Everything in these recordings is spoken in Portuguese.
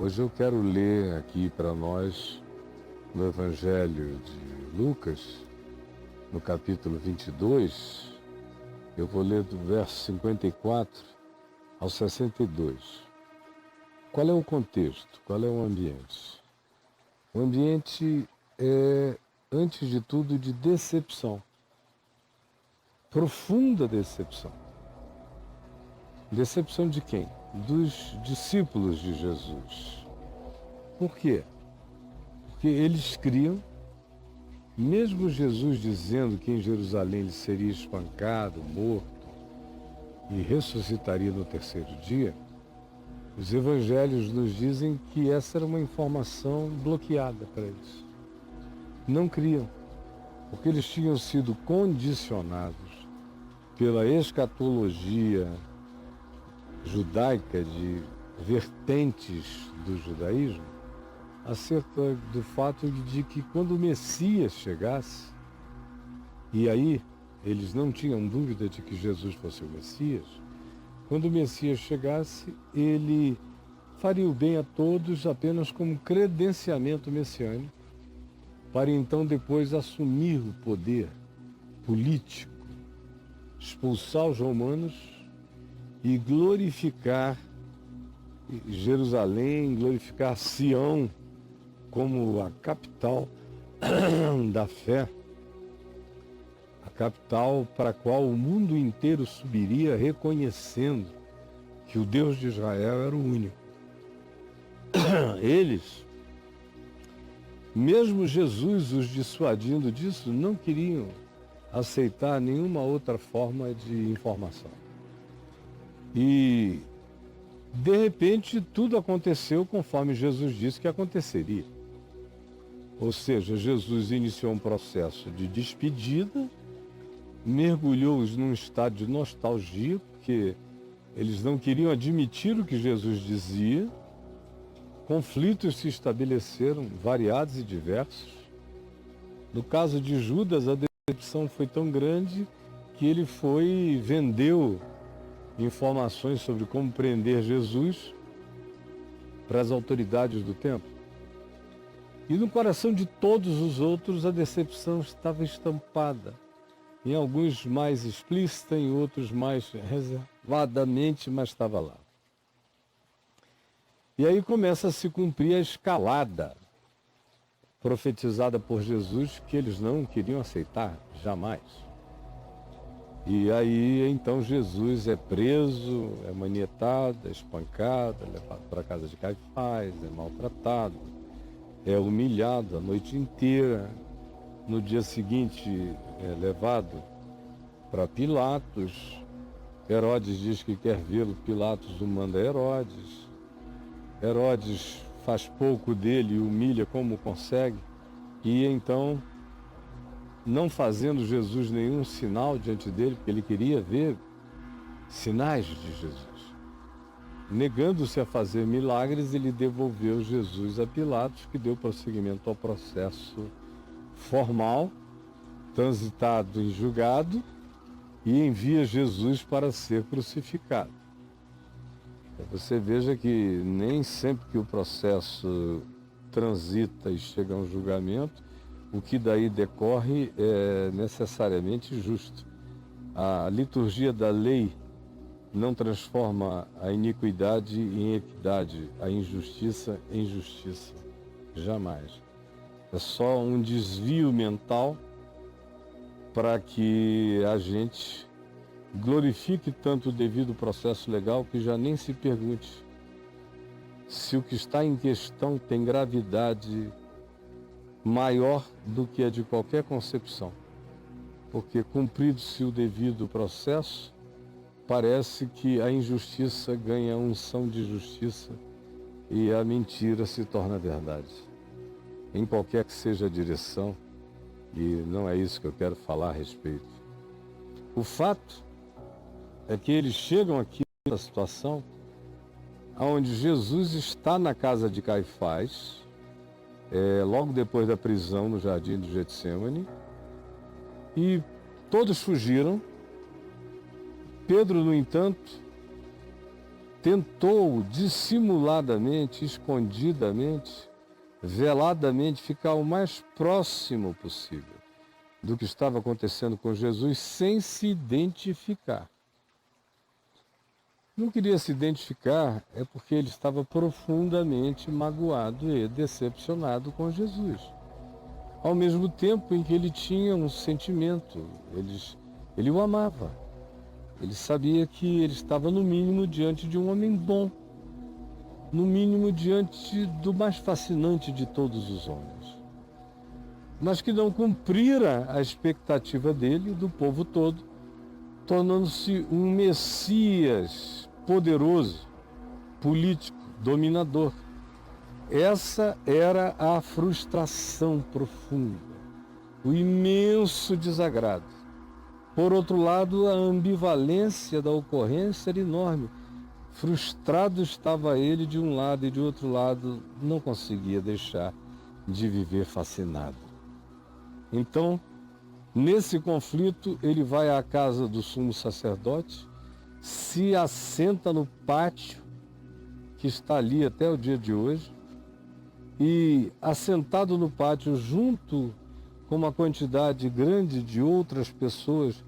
Hoje eu quero ler aqui para nós no Evangelho de Lucas, no capítulo 22, eu vou ler do verso 54 ao 62. Qual é o contexto? Qual é o ambiente? O ambiente é, antes de tudo, de decepção. Profunda decepção. Decepção de quem? Dos discípulos de Jesus. Por quê? Porque eles criam, mesmo Jesus dizendo que em Jerusalém ele seria espancado, morto e ressuscitaria no terceiro dia, os evangelhos nos dizem que essa era uma informação bloqueada para eles. Não criam, porque eles tinham sido condicionados pela escatologia judaica de vertentes do judaísmo acerca do fato de que quando o Messias chegasse, e aí eles não tinham dúvida de que Jesus fosse o Messias, quando o Messias chegasse, ele faria o bem a todos apenas como credenciamento messiânico, para então depois assumir o poder político, expulsar os romanos e glorificar Jerusalém, glorificar Sião como a capital da fé, a capital para a qual o mundo inteiro subiria reconhecendo que o Deus de Israel era o único. Eles, mesmo Jesus os dissuadindo disso, não queriam aceitar nenhuma outra forma de informação. E, de repente, tudo aconteceu conforme Jesus disse que aconteceria. Ou seja, Jesus iniciou um processo de despedida, mergulhou-os num estado de nostalgia, porque eles não queriam admitir o que Jesus dizia. Conflitos se estabeleceram, variados e diversos. No caso de Judas, a decepção foi tão grande que ele vendeu informações sobre como prender Jesus para as autoridades do templo. E no coração de todos os outros a decepção estava estampada, em alguns mais explícita, em outros mais reservadamente, mas estava lá. E aí começa a se cumprir a escalada profetizada por Jesus, que eles não queriam aceitar jamais. E aí, então, Jesus é preso, é manietado, é espancado, é levado para a casa de Caifás, é maltratado, é humilhado a noite inteira. No dia seguinte, é levado para Pilatos. Herodes diz que quer vê-lo, Pilatos o manda a Herodes. Herodes faz pouco dele e humilha como consegue. E então, não fazendo Jesus nenhum sinal diante dele, porque ele queria ver sinais de Jesus. Negando-se a fazer milagres, ele devolveu Jesus a Pilatos, que deu prosseguimento ao processo formal, transitado em julgado, e envia Jesus para ser crucificado. Você veja que nem sempre que o processo transita e chega a um julgamento, o que daí decorre é necessariamente justo. A liturgia da lei não transforma a iniquidade em equidade, a injustiça em justiça. Jamais. É só um desvio mental para que a gente glorifique tanto o devido processo legal que já nem se pergunte se o que está em questão tem gravidade maior do que a de qualquer concepção. Porque, cumprido-se o devido processo, parece que a injustiça ganha unção de justiça e a mentira se torna verdade. Em qualquer que seja a direção, e não é isso que eu quero falar a respeito. O fato é que eles chegam aqui na situação onde Jesus está na casa de Caifás, logo depois da prisão no jardim do Getsêmani, e todos fugiram. Pedro, no entanto, tentou dissimuladamente, escondidamente, veladamente ficar o mais próximo possível do que estava acontecendo com Jesus sem se identificar. Não queria se identificar é porque ele estava profundamente magoado e decepcionado com Jesus. Ao mesmo tempo em que ele tinha um sentimento, ele o amava. Ele sabia que ele estava no mínimo diante de um homem bom, no mínimo diante do mais fascinante de todos os homens, mas que não cumprira a expectativa dele e do povo todo, tornando-se um Messias poderoso, político, dominador. Essa era a frustração profunda, o imenso desagrado. Por outro lado, a ambivalência da ocorrência era enorme. Frustrado estava ele de um lado e de outro lado não conseguia deixar de viver fascinado. Então, nesse conflito, ele vai à casa do sumo sacerdote, se assenta no pátio, que está ali até o dia de hoje, e assentado no pátio junto com uma quantidade grande de outras pessoas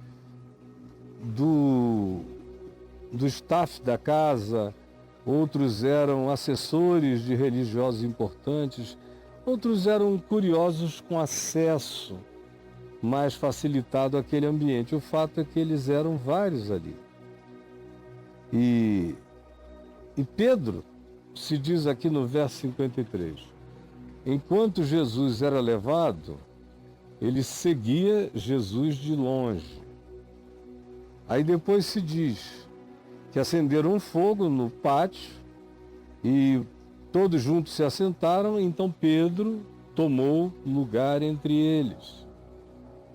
do staff da casa, outros eram assessores de religiosos importantes, outros eram curiosos com acesso mais facilitado àquele ambiente. O fato é que eles eram vários ali. E Pedro, se diz aqui no verso 53, enquanto Jesus era levado, ele seguia Jesus de longe. Aí depois se diz que acenderam um fogo no pátio e todos juntos se assentaram, então Pedro tomou lugar entre eles.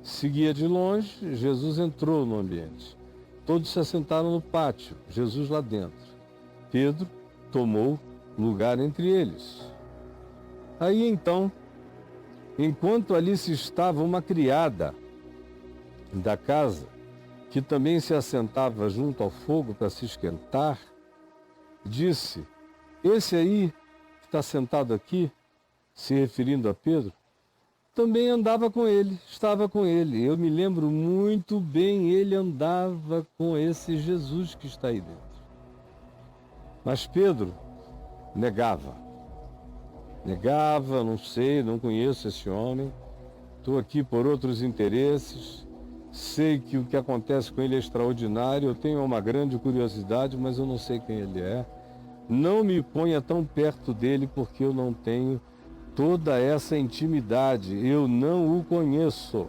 Seguia de longe, Jesus entrou no ambiente. Todos se assentaram no pátio, Jesus lá dentro. Pedro tomou lugar entre eles. Aí então, enquanto ali se estava uma criada da casa, que também se assentava junto ao fogo para se esquentar, disse: esse aí que está sentado aqui, se referindo a Pedro, também andava com ele, estava com ele. Eu me lembro muito bem, ele andava com esse Jesus que está aí dentro. Mas Pedro negava, não sei, não conheço esse homem, estou aqui por outros interesses, sei que o que acontece com ele é extraordinário, eu tenho uma grande curiosidade, mas eu não sei quem ele é. Não me ponha tão perto dele porque eu não tenho toda essa intimidade, eu não o conheço.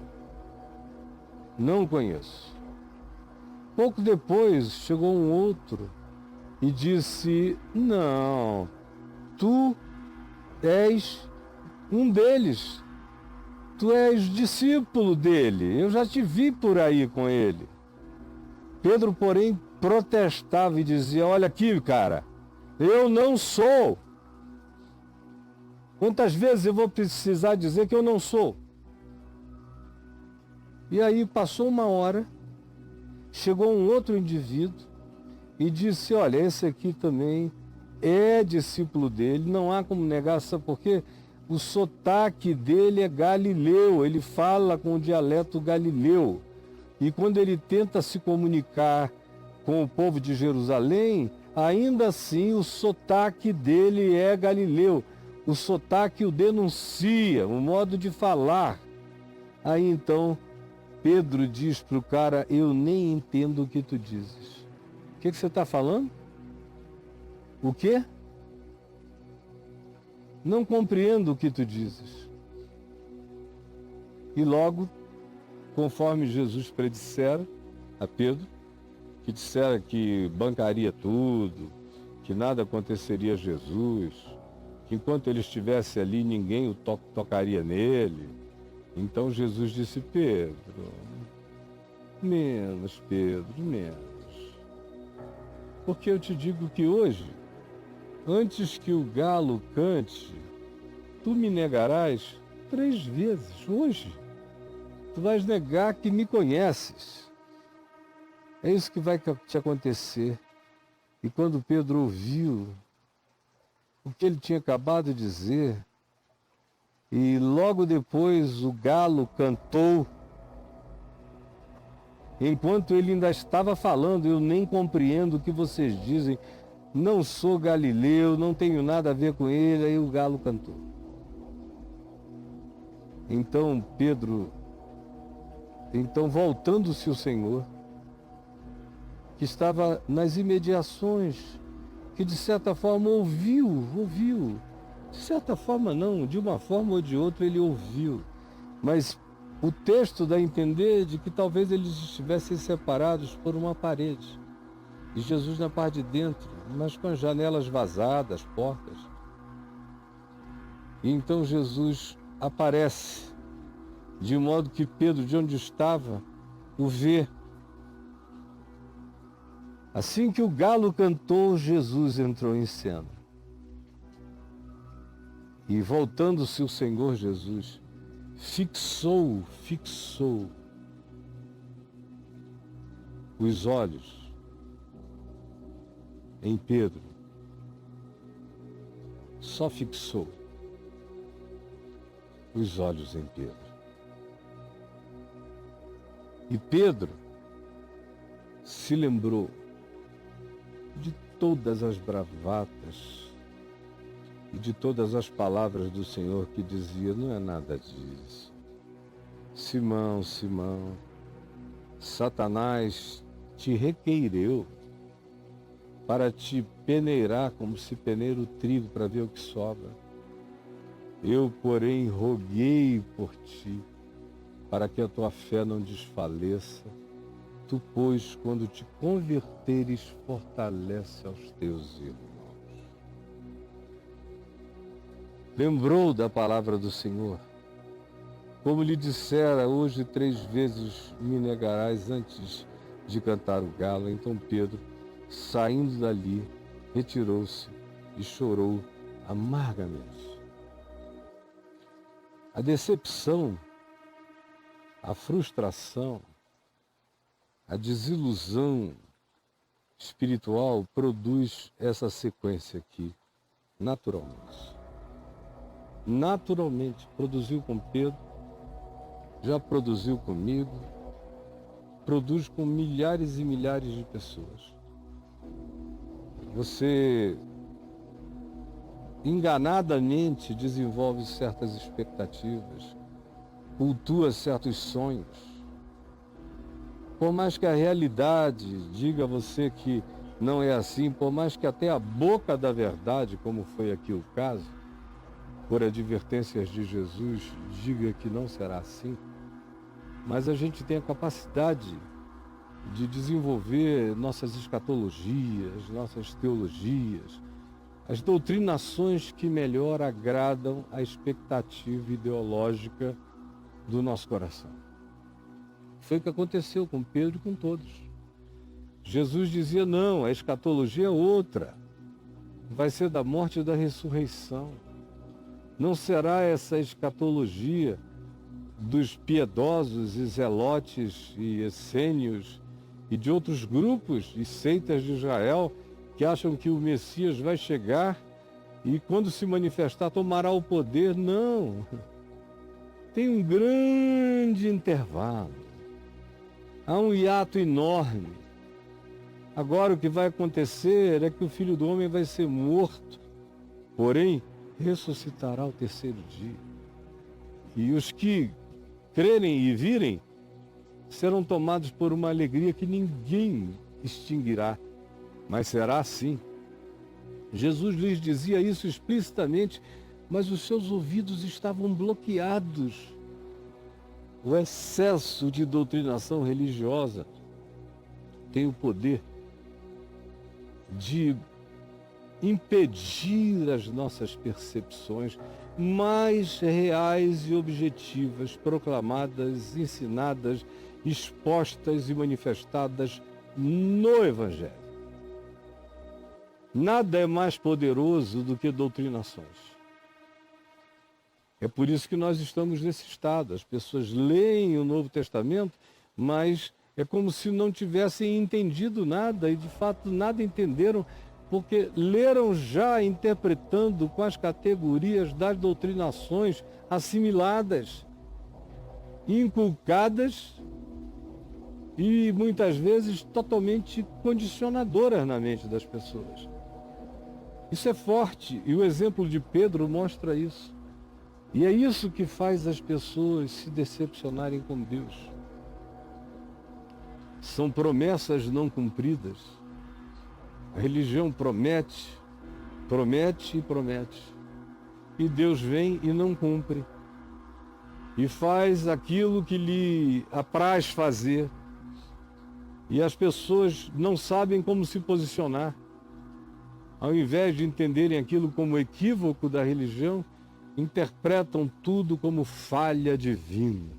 Não o conheço. Pouco depois chegou um outro e disse: não, tu és um deles, tu és discípulo dele, eu já te vi por aí com ele. Pedro, porém, protestava e dizia: olha aqui, cara, eu não sou. Quantas vezes eu vou precisar dizer que eu não sou? E aí passou uma hora, chegou um outro indivíduo e disse: olha, esse aqui também é discípulo dele, não há como negar, sabe por quê? O sotaque dele é galileu, ele fala com o dialeto galileu. E quando ele tenta se comunicar com o povo de Jerusalém, ainda assim o sotaque dele é galileu. O sotaque o denuncia, o modo de falar. Aí então Pedro diz para o cara: eu nem entendo o que tu dizes. O que você está falando? O quê? Não compreendo o que tu dizes. E logo, conforme Jesus predissera a Pedro, que dissera que bancaria tudo, que nada aconteceria a Jesus, que enquanto ele estivesse ali ninguém o tocaria nele. Então Jesus disse: Pedro, menos, porque eu te digo que hoje, antes que o galo cante, tu me negarás 3 vezes. Hoje, tu vais negar que me conheces. É isso que vai te acontecer. E quando Pedro ouviu o que ele tinha acabado de dizer, e logo depois o galo cantou, enquanto ele ainda estava falando, eu nem compreendo o que vocês dizem, não sou galileu, não tenho nada a ver com ele, aí o galo cantou. Então voltando-se o Senhor, que estava nas imediações, que de certa forma ouviu, de certa forma não, de uma forma ou de outra ele ouviu, mas o texto dá a entender de que talvez eles estivessem separados por uma parede, e Jesus na parte de dentro, mas com as janelas vazadas, portas. E então Jesus aparece, de modo que Pedro, de onde estava, o vê. Assim que o galo cantou, Jesus entrou em cena. E voltando-se o Senhor Jesus, fixou os olhos em Pedro. Só fixou os olhos em Pedro. E Pedro se lembrou de todas as bravatas e de todas as palavras do Senhor que dizia, não é nada disso. Simão, Simão, Satanás te requeireu para te peneirar como se peneira o trigo para ver o que sobra. Eu, porém, roguei por ti, para que a tua fé não desfaleça. Tu, pois, quando te converteres, fortalece aos teus irmãos. Lembrou da palavra do Senhor, como lhe dissera, hoje 3 vezes me negarás antes de cantar o galo. Então Pedro, saindo dali, retirou-se e chorou amargamente. A decepção, a frustração, a desilusão espiritual produz essa sequência aqui, naturalmente. Naturalmente, produziu com Pedro, já produziu comigo, produz com milhares e milhares de pessoas. Você enganadamente desenvolve certas expectativas, cultua certos sonhos. Por mais que a realidade diga a você que não é assim, por mais que até a boca da verdade, como foi aqui o caso, por advertências de Jesus, diga que não será assim, mas a gente tem a capacidade de desenvolver nossas escatologias, nossas teologias, as doutrinações que melhor agradam a expectativa ideológica do nosso coração. Foi o que aconteceu com Pedro e com todos. Jesus dizia, não, a escatologia é outra. Vai ser da morte e da ressurreição. Não será essa escatologia dos piedosos e zelotes e essênios e de outros grupos e seitas de Israel que acham que o Messias vai chegar e quando se manifestar tomará o poder. Não. Tem um grande intervalo. Há um hiato enorme. Agora o que vai acontecer é que o Filho do Homem vai ser morto, porém ressuscitará ao 3º dia. E os que crerem e virem serão tomados por uma alegria que ninguém extinguirá, mas será assim. Jesus lhes dizia isso explicitamente, mas os seus ouvidos estavam bloqueados. O excesso de doutrinação religiosa tem o poder de impedir as nossas percepções mais reais e objetivas, proclamadas, ensinadas, expostas e manifestadas no Evangelho. Nada é mais poderoso do que doutrinações. É por isso que nós estamos nesse estado. As pessoas leem o Novo Testamento, mas É como se não tivessem entendido nada e de fato nada entenderam, porque leram já interpretando com as categorias das doutrinações assimiladas, inculcadas e muitas vezes totalmente condicionadoras na mente das pessoas. Isso é forte e o exemplo de Pedro mostra isso. E é isso que faz as pessoas se decepcionarem com Deus. São promessas não cumpridas. A religião promete, promete e promete. E Deus vem e não cumpre. E faz aquilo que lhe apraz fazer. E as pessoas não sabem como se posicionar. Ao invés de entenderem aquilo como equívoco da religião, interpretam tudo como falha divina,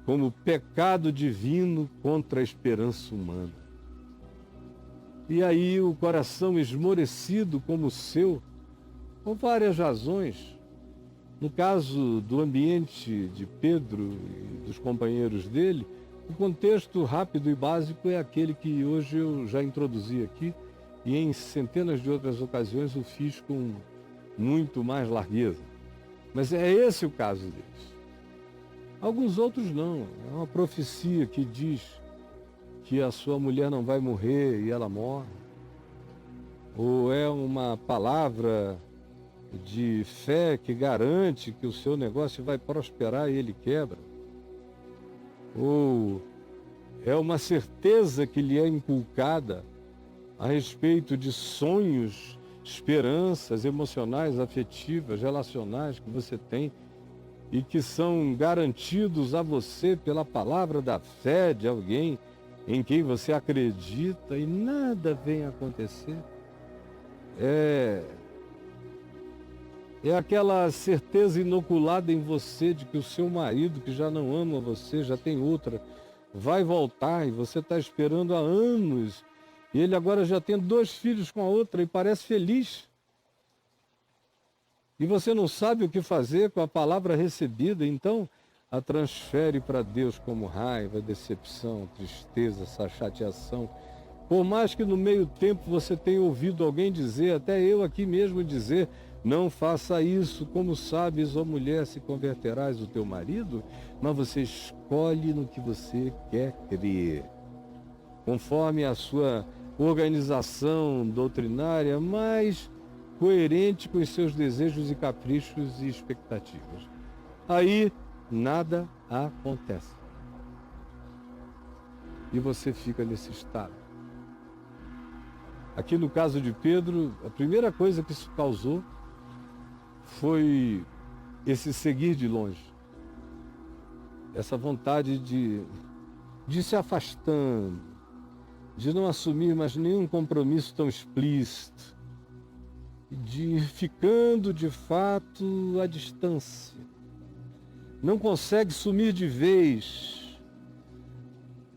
como pecado divino contra a esperança humana. E aí o coração esmorecido como o seu, por várias razões, no caso do ambiente de Pedro e dos companheiros dele, o contexto rápido e básico é aquele que hoje eu já introduzi aqui e em centenas de outras ocasiões o fiz com muito mais largueza. Mas é esse o caso deles. Alguns outros não. É uma profecia que diz que a sua mulher não vai morrer e ela morre. Ou é uma palavra de fé que garante que o seu negócio vai prosperar e ele quebra. Ou é uma certeza que lhe é inculcada a respeito de sonhos, esperanças emocionais, afetivas, relacionais que você tem e que são garantidos a você pela palavra da fé de alguém em quem você acredita e nada vem acontecer. É aquela certeza inoculada em você de que o seu marido, que já não ama você, já tem outra, vai voltar e você está esperando há anos. E ele agora já tem 2 filhos com a outra e parece feliz. E você não sabe o que fazer com a palavra recebida, então a transfere para Deus como raiva, decepção, tristeza, essa chateação. Por mais que no meio tempo você tenha ouvido alguém dizer, até eu aqui mesmo dizer, não faça isso, como sabes, ó mulher, se converterás o teu marido, mas você escolhe no que você quer crer, conforme a sua organização doutrinária mais coerente com os seus desejos e caprichos e expectativas. Aí nada acontece. E você fica nesse estado. Aqui no caso de Pedro, a primeira coisa que isso causou foi esse seguir de longe. Essa vontade de se afastando, de não assumir mais nenhum compromisso tão explícito, de ir ficando de fato à distância. Não consegue sumir de vez.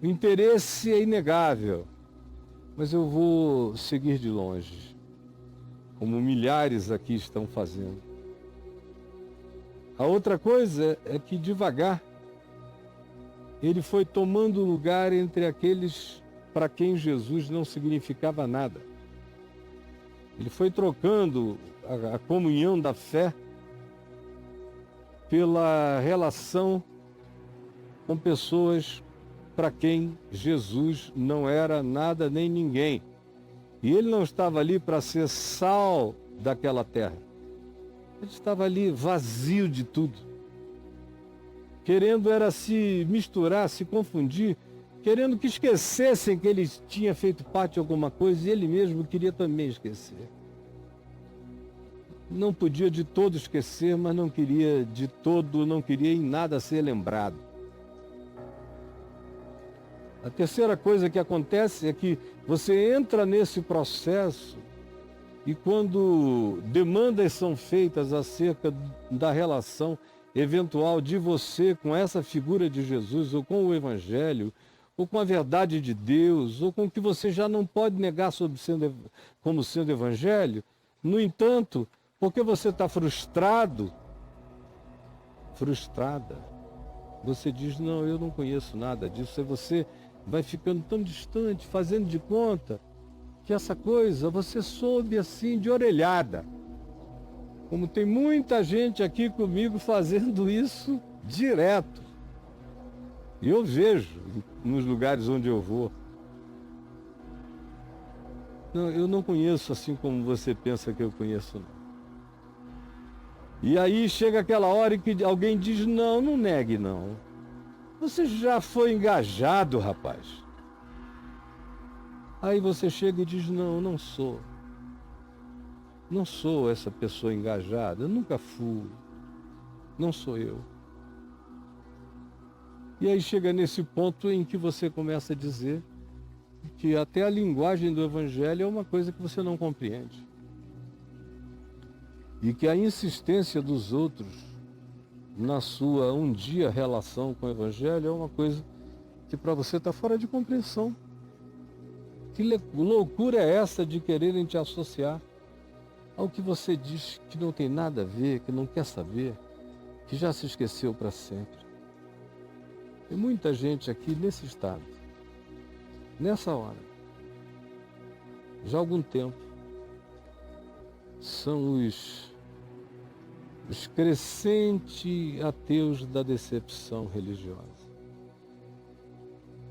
O interesse é inegável, mas eu vou seguir de longe, como milhares aqui estão fazendo. A outra coisa é que devagar ele foi tomando lugar entre aqueles para quem Jesus não significava nada. Ele foi trocando a comunhão da fé pela relação com pessoas para quem Jesus não era nada nem ninguém. E ele não estava ali para ser sal daquela terra. Ele estava ali vazio de tudo. Querendo era se misturar, se confundir, querendo que esquecessem que ele tinha feito parte de alguma coisa e ele mesmo queria também esquecer. Não podia de todo esquecer, mas não queria de todo, não queria em nada ser lembrado. A terceira coisa que acontece é que você entra nesse processo e quando demandas são feitas acerca da relação eventual de você com essa figura de Jesus, ou com o Evangelho, ou com a verdade de Deus, ou com o que você já não pode negar como sendo Evangelho, no entanto, porque você está frustrada, Você diz, não, eu não conheço nada disso. Aí você vai ficando tão distante, fazendo de conta que essa coisa você soube assim de orelhada. Como tem muita gente aqui comigo fazendo isso direto. E eu vejo nos lugares onde eu vou. Não, eu não conheço assim como você pensa que eu conheço, não. E aí chega aquela hora em que alguém diz, não, não negue, não. Você já foi engajado, rapaz. Aí você chega e diz, não, não sou. Não sou essa pessoa engajada, eu nunca fui. Não sou eu. E aí chega nesse ponto em que você começa a dizer que até a linguagem do Evangelho é uma coisa que você não compreende. E que a insistência dos outros na sua um dia relação com o Evangelho é uma coisa que para você está fora de compreensão. Que loucura é essa de quererem te associar ao que você diz que não tem nada a ver, que não quer saber, que já se esqueceu para sempre. Tem muita gente aqui nesse estado, nessa hora, já há algum tempo. São os crescentes ateus da decepção religiosa.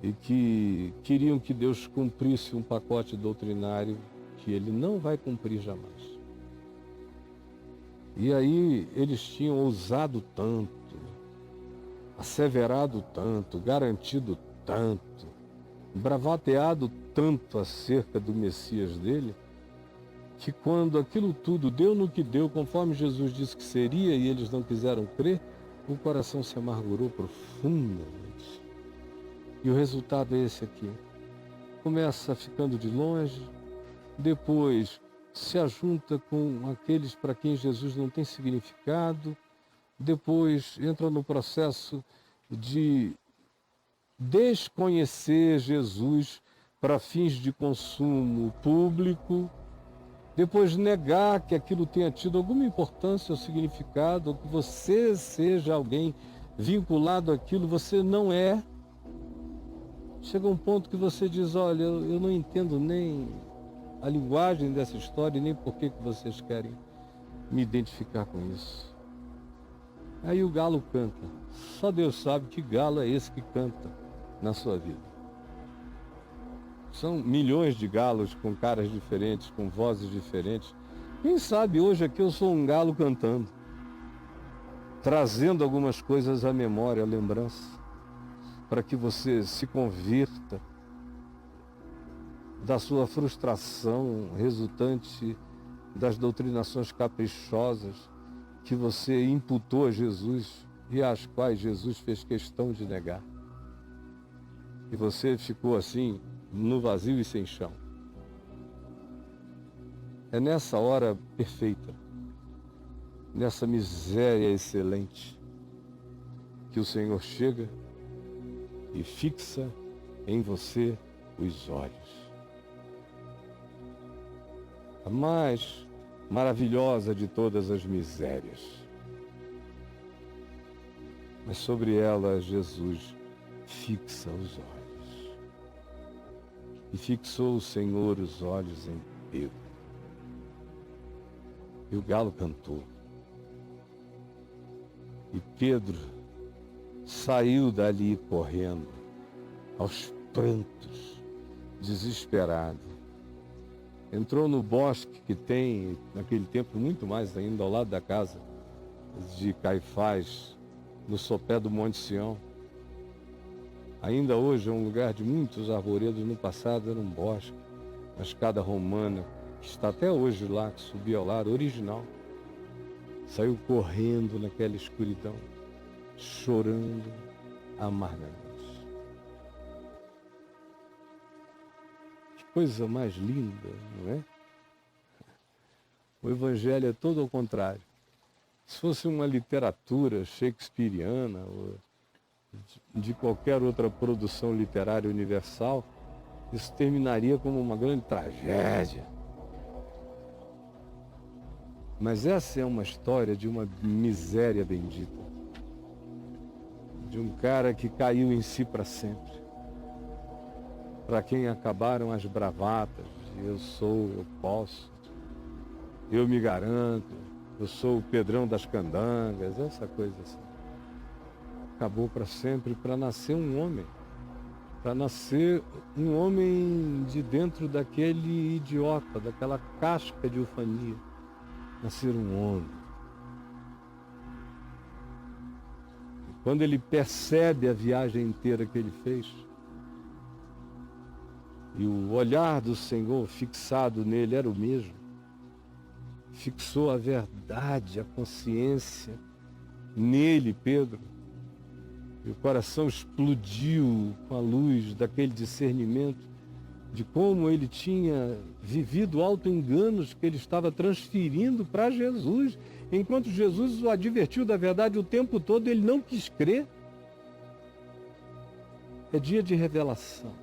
E que queriam que Deus cumprisse um pacote doutrinário que ele não vai cumprir jamais. E aí eles tinham ousado tanto, asseverado tanto, garantido tanto, bravateado tanto acerca do Messias dele, que quando aquilo tudo deu no que deu, conforme Jesus disse que seria, e eles não quiseram crer, o coração se amargurou profundamente. E o resultado é esse aqui. Começa ficando de longe, depois se ajunta com aqueles para quem Jesus não tem significado, depois entra no processo de desconhecer Jesus para fins de consumo público, depois negar que aquilo tenha tido alguma importância ou significado, ou que você seja alguém vinculado àquilo, você não é. Chega um ponto que você diz, olha, eu não entendo nem a linguagem dessa história e nem por que vocês querem me identificar com isso. Aí o galo canta. Só Deus sabe que galo é esse que canta na sua vida. São milhões de galos com caras diferentes, com vozes diferentes. Quem sabe hoje aqui eu sou um galo cantando, trazendo algumas coisas à memória, à lembrança, para que você se convirta da sua frustração resultante das doutrinações caprichosas que você imputou a Jesus e às quais Jesus fez questão de negar. E você ficou assim, no vazio e sem chão. É nessa hora perfeita, nessa miséria excelente, que o Senhor chega e fixa em você os olhos. A mais maravilhosa de todas as misérias. Mas sobre ela Jesus fixa os olhos. E fixou o Senhor os olhos em Pedro. E o galo cantou. E Pedro saiu dali correndo, aos prantos, desesperado. Entrou no bosque que tem, naquele tempo, muito mais ainda, ao lado da casa de Caifás, no sopé do Monte Sião. Ainda hoje é um lugar de muitos arvoredos, no passado era um bosque, a escada romana, que está até hoje lá, que subia ao lado, original. Saiu correndo naquela escuridão, chorando amargamente. Coisa mais linda, não é? O Evangelho é todo ao contrário. Se fosse uma literatura shakespeariana ou de qualquer outra produção literária universal, isso terminaria como uma grande tragédia. Mas essa é uma história de uma miséria bendita, de um cara que caiu em si para sempre, para quem acabaram as bravatas, de eu sou, eu posso, eu me garanto, eu sou o Pedrão das candangas, essa coisa assim. Acabou para sempre para nascer um homem, para nascer um homem de dentro daquele idiota, daquela casca de ufania, nascer um homem. E quando ele percebe a viagem inteira que ele fez, e o olhar do Senhor fixado nele era o mesmo, fixou a verdade, a consciência nele, Pedro, e o coração explodiu com a luz daquele discernimento de como ele tinha vivido auto-enganos que ele estava transferindo para Jesus. Enquanto Jesus o advertiu da verdade o tempo todo, ele não quis crer. É dia de revelação.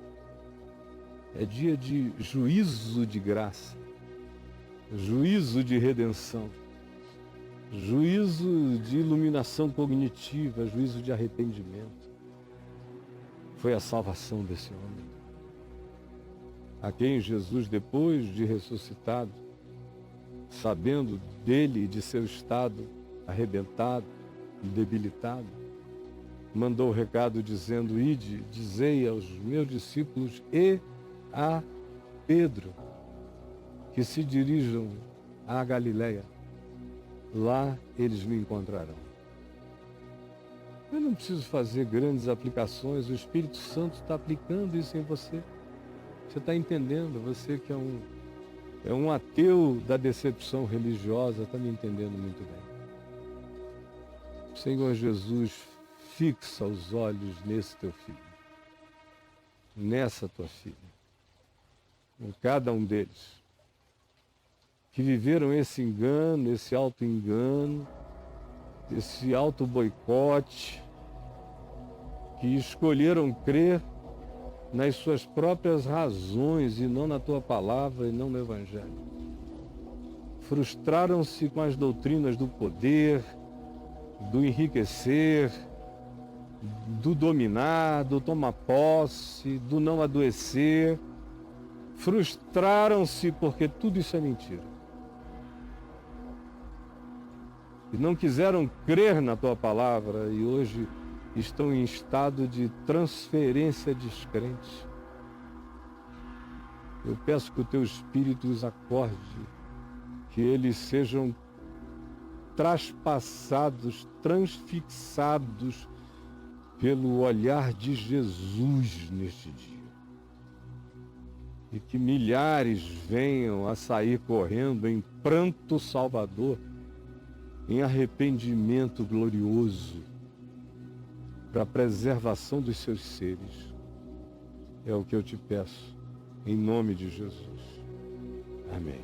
É dia de juízo de graça. Juízo de redenção. Juízo de iluminação cognitiva, juízo de arrependimento. Foi a salvação desse homem, a quem Jesus, depois de ressuscitado, sabendo dele e de seu estado arrebentado e debilitado, mandou o recado dizendo: ide, dizei aos meus discípulos e a Pedro que se dirijam à Galileia. Lá eles me encontrarão. Eu não preciso fazer grandes aplicações, o Espírito Santo está aplicando isso em você. Você está entendendo, você que é um ateu da decepção religiosa, está me entendendo muito bem. Senhor Jesus, fixa os olhos nesse teu filho, nessa tua filha, em cada um deles, que viveram esse engano, esse auto-engano, esse auto-boicote, que escolheram crer nas suas próprias razões e não na tua palavra e não no Evangelho. Frustraram-se com as doutrinas do poder, do enriquecer, do dominar, do tomar posse, do não adoecer. Frustraram-se porque tudo isso é mentira. E não quiseram crer na tua palavra e hoje estão em estado de transferência descrente. Eu peço que o teu Espírito os acorde, que eles sejam traspassados, transfixados pelo olhar de Jesus neste dia. E que milhares venham a sair correndo em pranto salvador, em arrependimento glorioso, para a preservação dos seus seres. É o que eu te peço, em nome de Jesus. Amém.